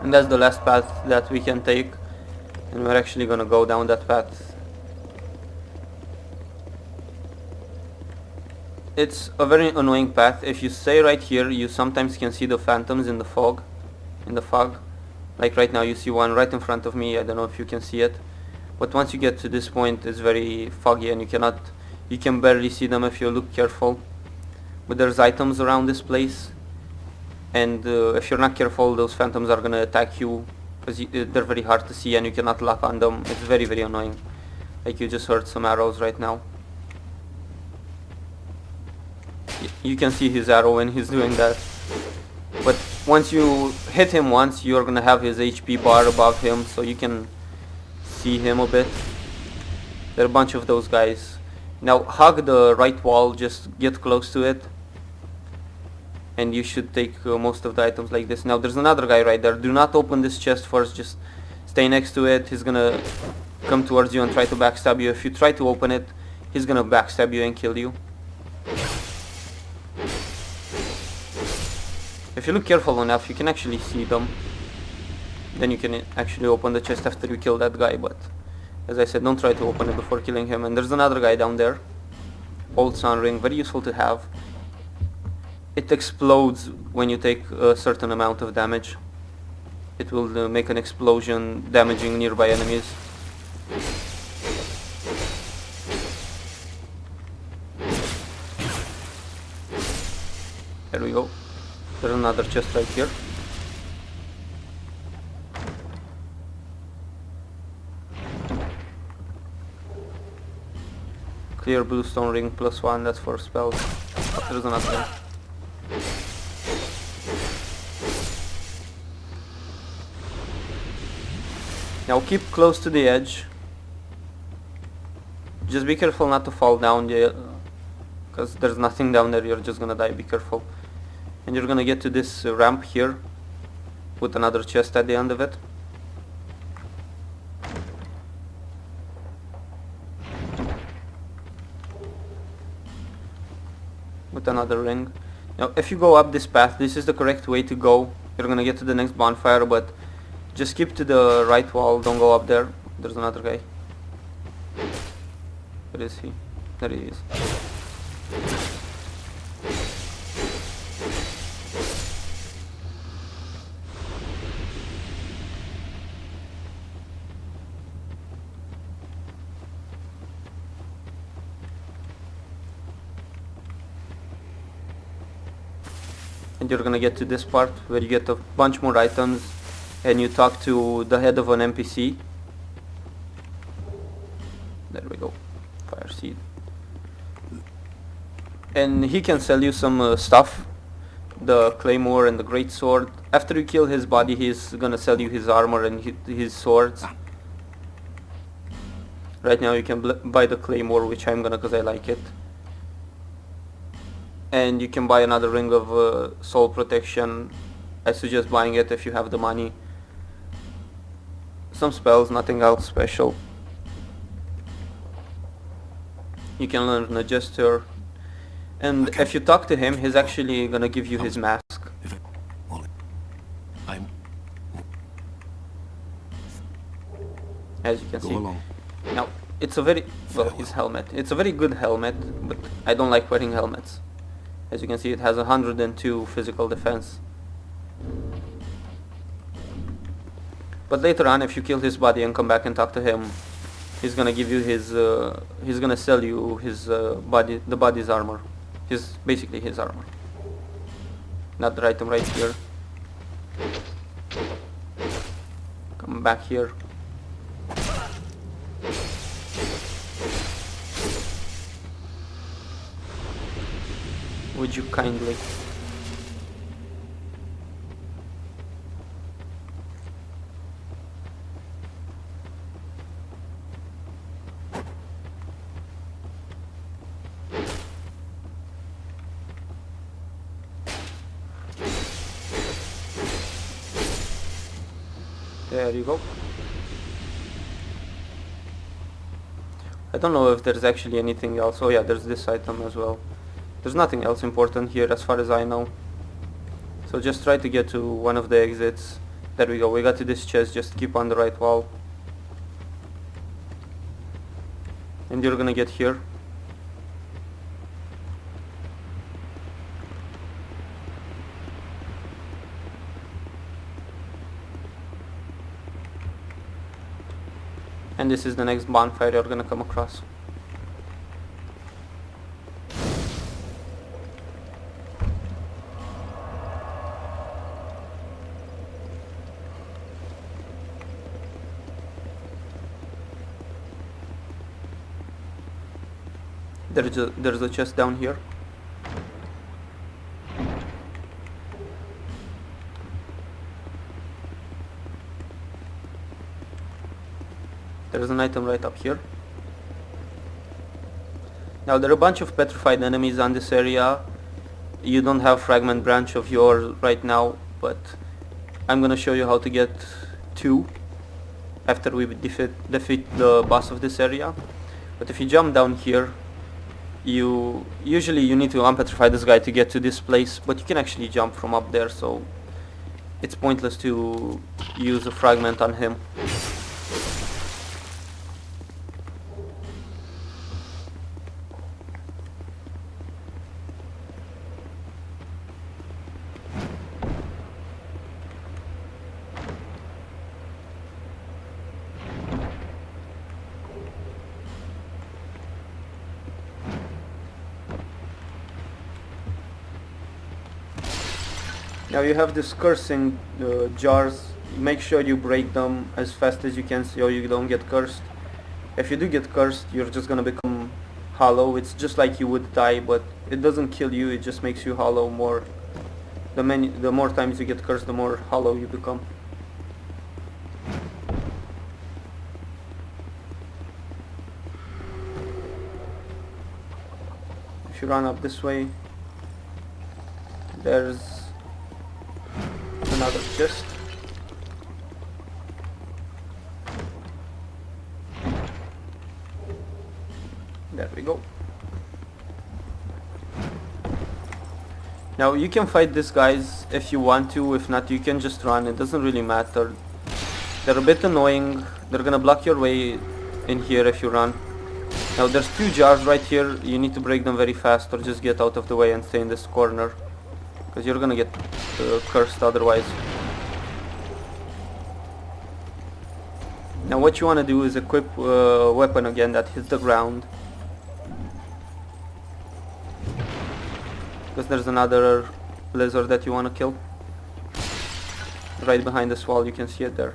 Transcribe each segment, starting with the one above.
And that's the last path that we can take, and we're actually gonna go down that path. It's a very annoying path. If you stay right here, you sometimes can see the phantoms in the fog. Like right now you see one right in front of me. I don't know if you can see it. But once you get to this point, it's very foggy and you can barely see them if you look careful. But there's items around this place, and if you're not careful, those phantoms are gonna attack you, because they're very hard to see and you cannot lock on them. It's very, very annoying. Like you just heard some arrows right now. You can see his arrow when he's doing that. But once you hit him once, you're gonna have his HP bar above him, so you can see him a bit. There are a bunch of those guys. Now hug the right wall, just get close to it, and you should take most of the items like this. Now there's another guy right there. Do not open this chest first, just stay next to it. He's gonna come towards you and try to backstab you. If you try to open it, he's gonna backstab you and kill you. If you look careful enough, you can actually see them. Then you can actually open the chest after you kill that guy, but as I said, don't try to open it before killing him. And there's another guy down there. Old Sun Ring, very useful to have. It explodes when you take a certain amount of damage. It will make an explosion damaging nearby enemies. There we go. There's another chest right here. Clear bluestone ring +1, that's for spells. Oh, there's another one. Now keep close to the edge. Just be careful not to fall down, because there's nothing down there, you're just gonna die, be careful. And you're gonna get to this ramp here with another chest at the end of it. With another ring. Now if you go up this path, this is the correct way to go. You're gonna get to the next bonfire, but just keep to the right wall, don't go up there. There's another guy. Where is he? There he is. And you're gonna get to this part where you get a bunch more items and you talk to the head of an NPC. There we go. Fire seed. And he can sell you some stuff. The claymore and the great sword. After you kill his body, he's gonna sell you his armor and his swords. Right now you can buy the claymore, which I'm gonna because I like it. And you can buy another ring of soul protection. I suggest buying it if you have the money. Some spells, nothing else special. You can learn a gesture. And if you talk to him, he's actually gonna give you his mask. As you can see. Now, it's a very, well, his helmet. It's a very good helmet, but I don't like wearing helmets. As you can see, it has 102 physical defense. But later on, if you kill his body and come back and talk to him, he's gonna give you his, he's gonna sell you his body, the body's armor. Basically his armor. Another item right here. Come back here. Would you kindly? There you go. I don't know if there's actually anything else. Oh yeah, there's this item as well. There's nothing else important here as far as I know. So just try to get to one of the exits There we go, we got to this chest, just keep on the right wall. And you're gonna get here. And this is the next bonfire you're gonna come across. There's a chest down here. There's an item right up here. Now there are a bunch of petrified enemies on this area. You don't have fragment branch of yours right now, but I'm gonna show you how to get 2 after we defeat the boss of this area. But if you jump down here, usually you need to unpetrify this guy to get to this place, but you can actually jump from up there, so it's pointless to use a fragment on him. Now you have this cursing jars. Make sure you break them as fast as you can so you don't get cursed. If you do get cursed, you're just gonna become hollow. It's just like you would die, but it doesn't kill you, it just makes you hollow more. The more times you get cursed, the more hollow you become. If you run up this way, there's another chest. There we go. Now you can fight these guys if you want to, if not you can just run, it doesn't really matter. They're a bit annoying, they're gonna block your way in here if you run. Now there's 2 jars right here, you need to break them very fast or just get out of the way and stay in this corner, because you're gonna get cursed otherwise. Now what you want to do is equip a weapon again that hits the ground, because there's another lizard that you want to kill. Right behind this wall, you can see it there.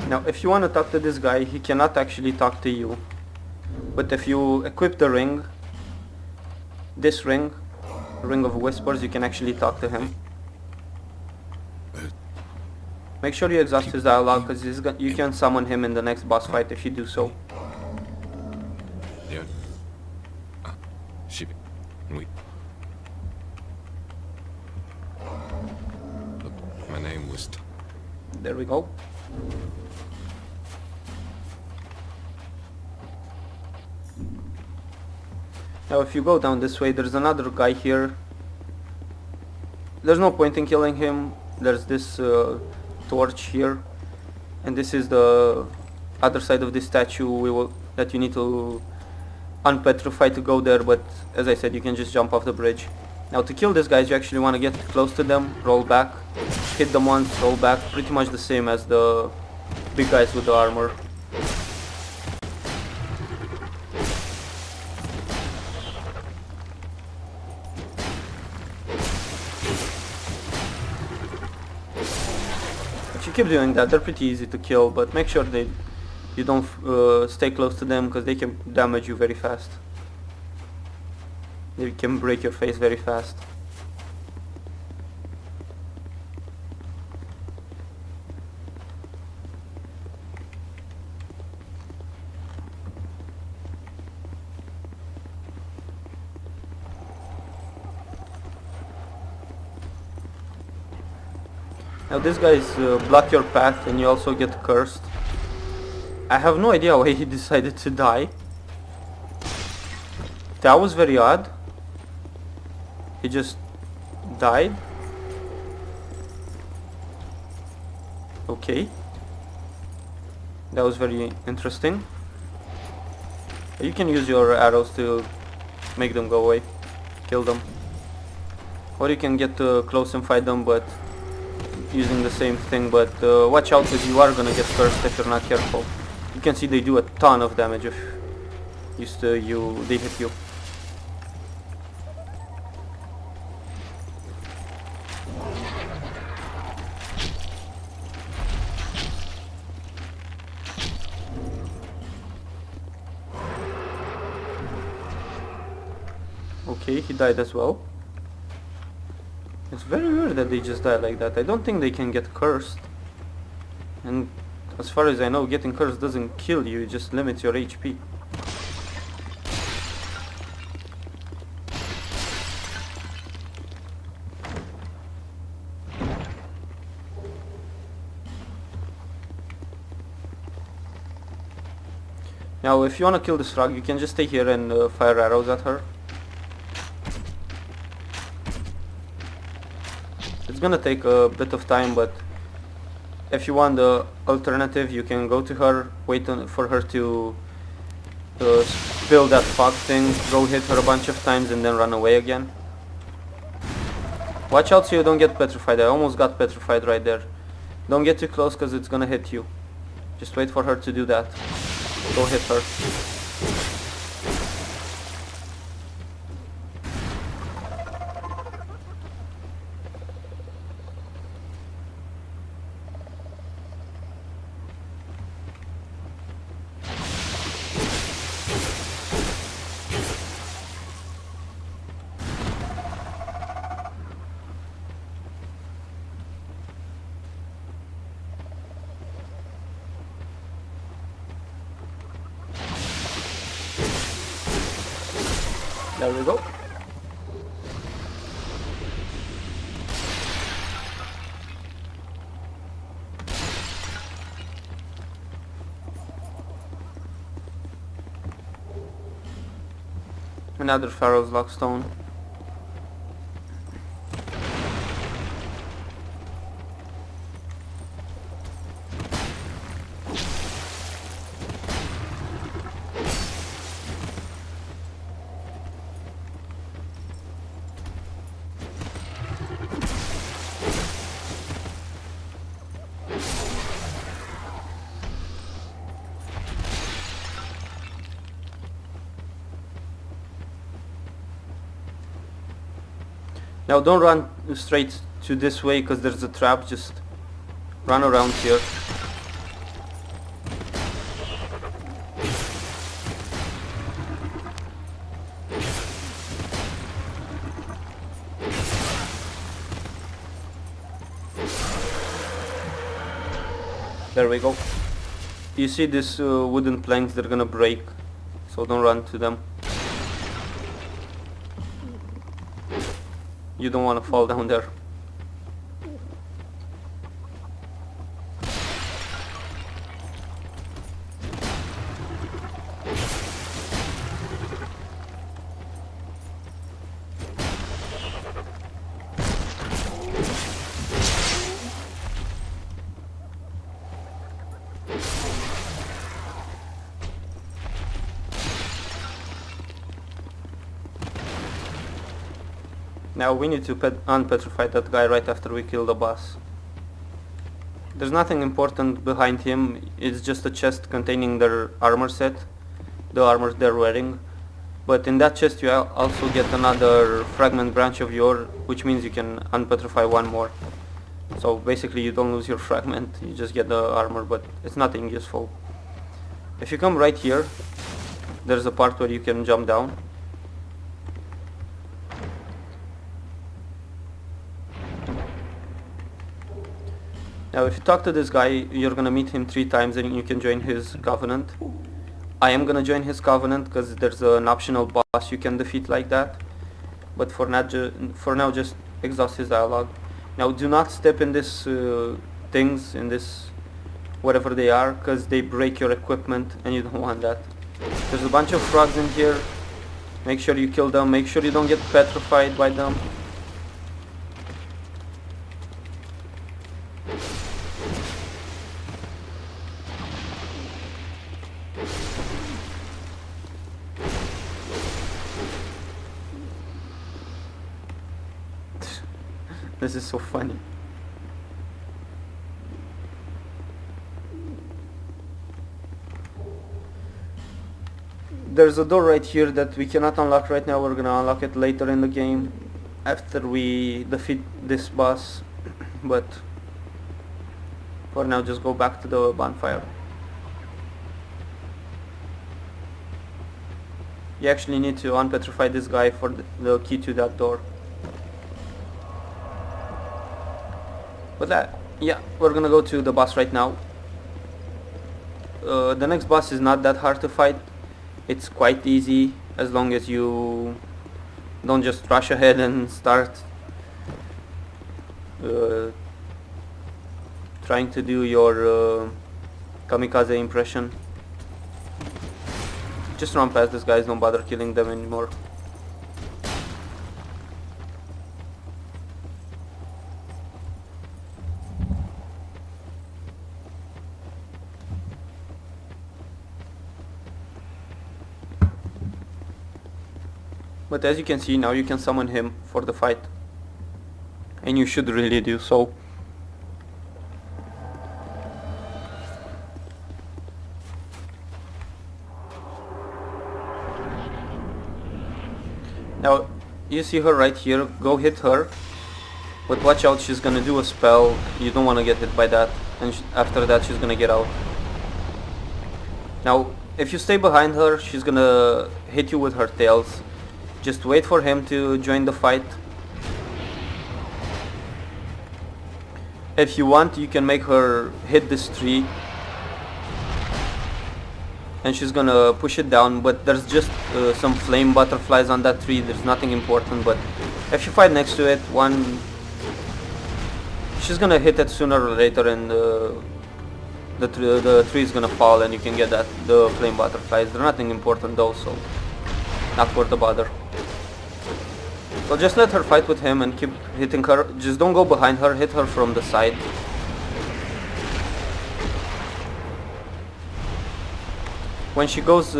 Now if you want to talk to this guy, he cannot actually talk to you. But if you equip the ring, this ring of whispers, you can actually talk to him. Make sure you exhaust his dialogue, because you can summon him in the next boss fight if you do so. My name was... There we go. Now if you go down this way, there's another guy here. There's no point in killing him. There's this torch here, and this is the other side of this statue that you need to unpetrify to go there, but as I said, you can just jump off the bridge. Now to kill these guys, you actually want to get close to them, roll back, hit them once, roll back, pretty much the same as the big guys with the armor. If you keep doing that, they're pretty easy to kill, but make sure you don't stay close to them, because they can damage you very fast. They can break your face very fast. Now these guys block your path and you also get cursed. I have no idea why he decided to die. That was very odd. He just died. Okay. That was very interesting. You can use your arrows to make them go away. Kill them. Or you can get close and fight them, but using the same thing. But watch out, because you are gonna get cursed if you're not careful. You can see they do a ton of damage if they hit you. Okay, he died as well. It's very weird that they just die like that. I don't think they can get cursed. And as far as I know, getting cursed doesn't kill you, it just limits your HP. Now if you wanna kill this frog, you can just stay here and fire arrows at her. It's gonna take a bit of time, but if you want the alternative, you can go to her, wait for her to spill that fog thing, go hit her a bunch of times and then run away again. Watch out so you don't get petrified. I almost got petrified right there. Don't get too close because it's gonna hit you. Just wait for her to do that. Go hit her. There we go. Another Pharaoh's Lockstone. Now don't run straight to this way because there's a trap, just run around here. There we go. You see these wooden planks, they're gonna break, so don't run to them. You don't want to fall down there. Now we need to unpetrify that guy right after we kill the boss. There's nothing important behind him, it's just a chest containing their armor set, the armor they're wearing. But in that chest you also get another fragment branch of yore, which means you can unpetrify one more. So basically you don't lose your fragment, you just get the armor, but it's nothing useful. If you come right here, there's a part where you can jump down. Now if you talk to this guy, you're gonna meet him 3 times and you can join his covenant. I am gonna join his covenant because there's an optional boss you can defeat like that. But for now just exhaust his dialogue. Now do not step in this things, in this whatever they are, because they break your equipment and you don't want that. There's a bunch of frogs in here. Make sure you kill them. Make sure you don't get petrified by them. This is so funny. There's a door right here that we cannot unlock right now. We're gonna unlock it later in the game after we defeat this boss. But for now, just go back to the bonfire. You actually need to unpetrify this guy for the key to that door. But that, yeah, we're gonna go to the boss right now. The next boss is not that hard to fight. It's quite easy as long as you don't just rush ahead and start trying to do your kamikaze impression. Just run past these guys, don't bother killing them anymore. But as you can see, now you can summon him for the fight. And you should really do so. Now, you see her right here, go hit her. But watch out, she's gonna do a spell, you don't wanna get hit by that. And after that she's gonna get out. Now, if you stay behind her, she's gonna hit you with her tails. Just wait for him to join the fight. If you want, you can make her hit this tree. And she's gonna push it down, but there's just some flame butterflies on that tree. There's nothing important, but if you fight next to it, she's gonna hit it sooner or later, and the tree is gonna fall, and you can get the flame butterflies. They're nothing important though, so not worth the bother. So just let her fight with him and keep hitting her. Just don't go behind her, hit her from the side. When she goes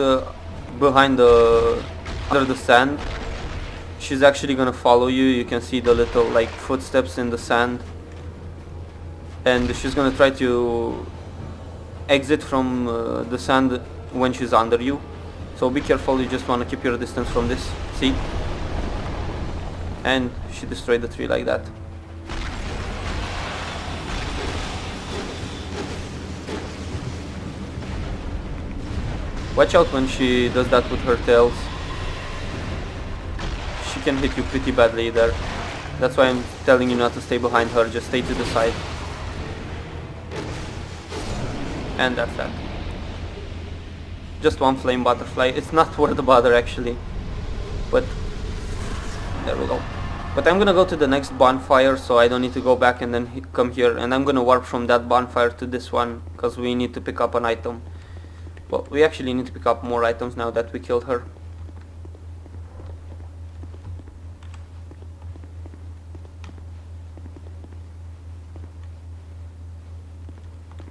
behind under the sand, she's actually gonna follow you. You can see the little like footsteps in the sand, and she's gonna try to exit from the sand when she's under you. So be careful, you just wanna keep your distance from this. See? And she destroyed the tree like that. Watch out when she does that with her tails. She can hit you pretty badly there. That's why I'm telling you not to stay behind her, just stay to the side. And that's that. Just one flame butterfly. It's not worth the bother actually. But there we go. But I'm gonna go to the next bonfire, so I don't need to go back and then come here. And I'm gonna warp from that bonfire to this one, because we need to pick up an item. Well, we actually need to pick up more items now that we killed her.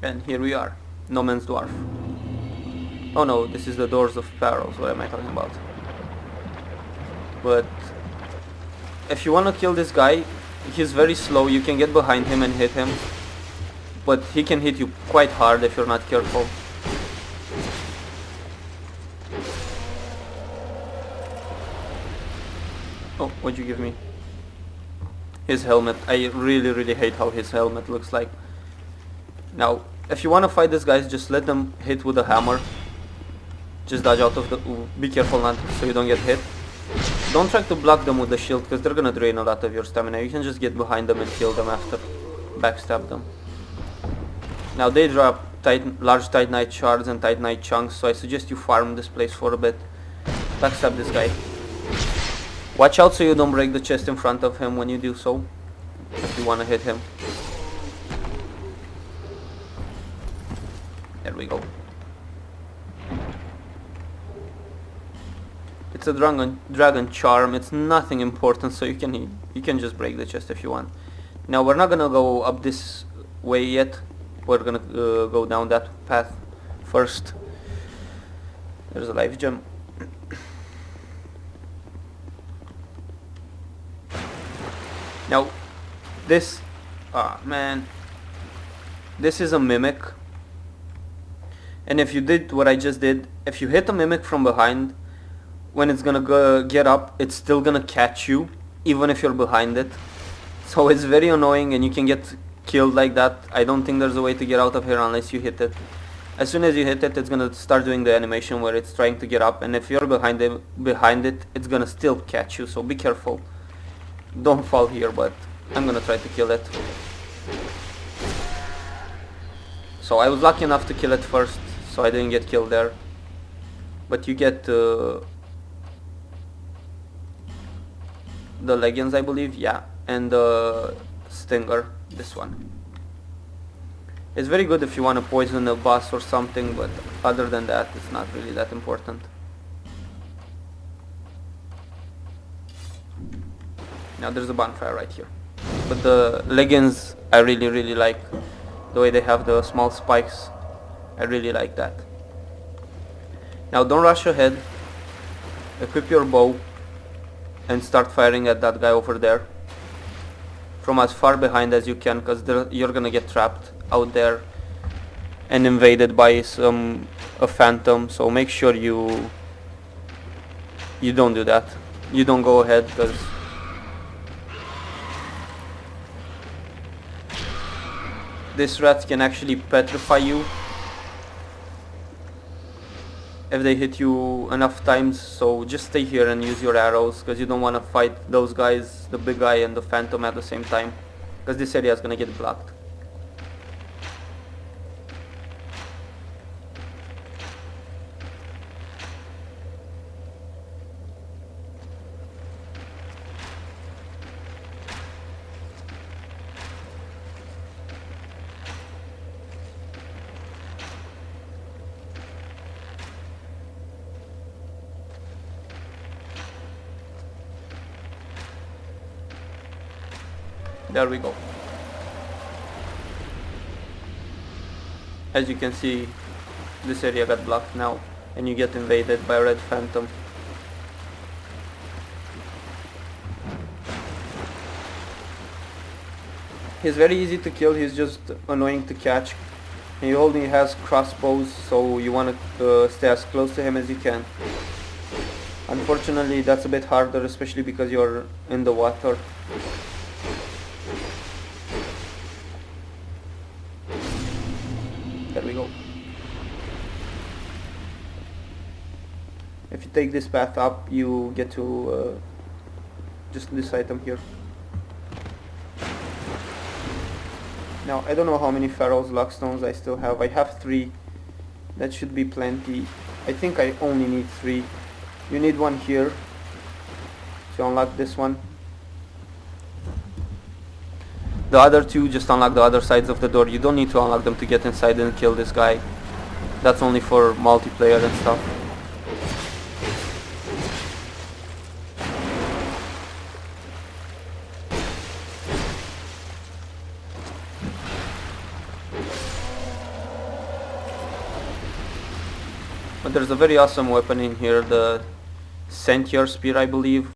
And here we are, No Man's Dwarf. Oh no, this is the Doors of Perils, what am I talking about? But if you want to kill this guy, he's very slow, you can get behind him and hit him. But he can hit you quite hard if you're not careful. Oh, what'd you give me? His helmet. I really hate how his helmet looks like. Now, if you want to fight these guys, just let them hit with a hammer. Just dodge out of the... Ooh, be careful not so you don't get hit. Don't try to block them with the shield, because they're gonna drain a lot of your stamina. You can just get behind them and kill them after. Backstab them. Now they drop large Titanite shards and Titanite chunks, so I suggest you farm this place for a bit. Backstab this guy. Watch out so you don't break the chest in front of him when you do so. if you want to hit him. There we go. It's a dragon charm. It's nothing important, so you can just break the chest if you want. Now we're not gonna go up this way yet. We're gonna go down that path first. There's a life gem. Now this, man, this is a mimic, and if you did what I just did, if you hit a mimic from behind, when it's gonna get up, it's still gonna catch you even if you're behind it. So it's very annoying, and you can get killed like that. I don't think there's a way to get out of here unless you hit it. As soon as you hit it, it's gonna start doing the animation where it's trying to get up, and if you're behind it, it's gonna still catch you, so be careful. Don't fall here, but I'm gonna try to kill it. So I was lucky enough to kill it first, so I didn't get killed there. But you get the leggings, I believe, yeah, and the stinger, this one. It's very good if you want to poison a boss or something, but other than that, it's not really that important. Now there's a bonfire right here. But the leggings, I really like. The way they have the small spikes, I really like that. Now don't rush ahead. Equip your bow and start firing at that guy over there from as far behind as you can, because you're gonna get trapped out there and invaded by a phantom, so make sure you don't do that. You don't go ahead, because these rats can actually petrify you if they hit you enough times, so just stay here and use your arrows, because you don't want to fight those guys, the big guy and the phantom at the same time, because this area is going to get blocked. There we go. As you can see, this area got blocked now, and you get invaded by a red phantom. He's very easy to kill, he's just annoying to catch. And he only has crossbows, so you want to stay as close to him as you can. Unfortunately, that's a bit harder, especially because you're in the water. There we go. If you take this path up, you get to just this item here. Now, I don't know how many Pharaoh's Lockstones I still have. I have 3. That should be plenty. I think I only need 3. You need one here to unlock this one. The other 2 just unlock the other sides of the door. You don't need to unlock them to get inside and kill this guy. That's only for multiplayer and stuff. But there's a very awesome weapon in here, the Sentior Spear, I believe.